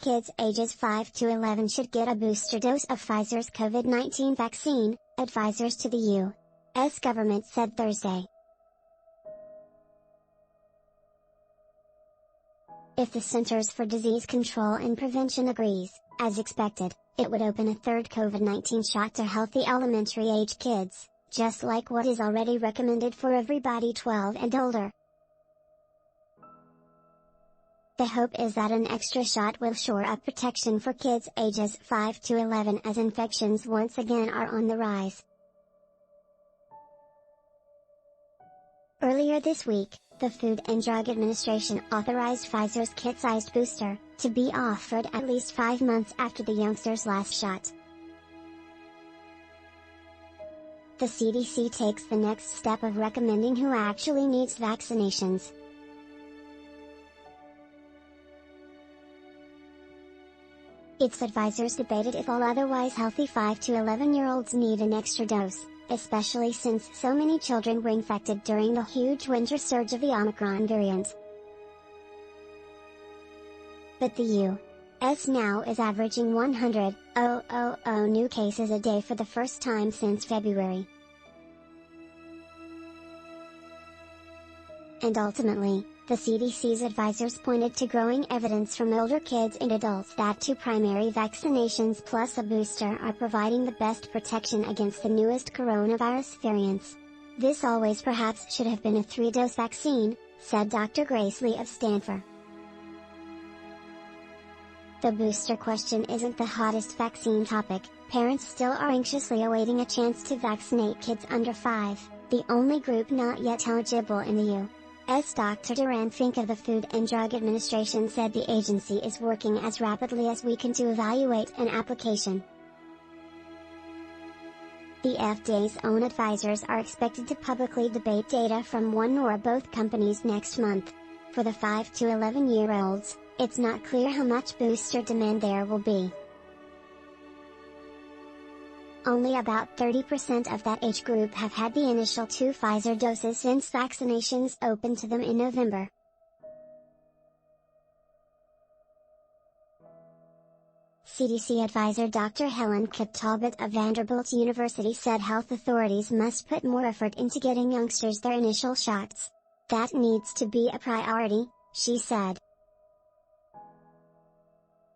Kids ages 5 to 11 should get a booster dose of Pfizer's COVID-19 vaccine, advisors to the U.S. government said Thursday. If the Centers for Disease Control and Prevention agrees, as expected, it would open a third COVID-19 shot to healthy elementary-age kids, just like what is already recommended for everybody 12 and older. The hope is that an extra shot will shore up protection for kids ages 5 to 11 as infections once again are on the rise. Earlier this week, the Food and Drug Administration authorized Pfizer's kit-sized booster to be offered at least 5 months after the youngster's last shot. The CDC takes the next step of recommending who actually needs vaccinations. Its advisors debated if all otherwise healthy 5 to 11-year-olds need an extra dose, especially since so many children were infected during the huge winter surge of the Omicron variant. But the U.S. now is averaging 100,000 new cases a day for the first time since February. And ultimately, the CDC's advisors pointed to growing evidence from older kids and adults that 2 primary vaccinations plus a booster are providing the best protection against the newest coronavirus variants. This always perhaps should have been a 3-dose vaccine, said Dr. Lee of Stanford. The booster question isn't the hottest vaccine topic. Parents still are anxiously awaiting a chance to vaccinate kids under 5, the only group not yet eligible in the U.S. Dr. Doran Fink of the Food and Drug Administration said the agency is working as rapidly as we can to evaluate an application. The FDA's own advisors are expected to publicly debate data from one or both companies next month. For the 5 to 11-year-olds, it's not clear how much booster demand there will be. Only about 30% of that age group have had the initial 2 Pfizer doses since vaccinations opened to them in November. CDC advisor Dr. Helen Keipp Talbot of Vanderbilt University said health authorities must put more effort into getting youngsters their initial shots. That needs to be a priority, she said.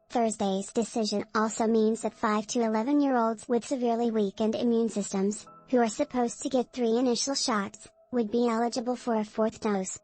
Thursday's decision also means that 5 to 11-year-olds with severely weakened immune systems, who are supposed to get 3 initial shots, would be eligible for a 4th dose.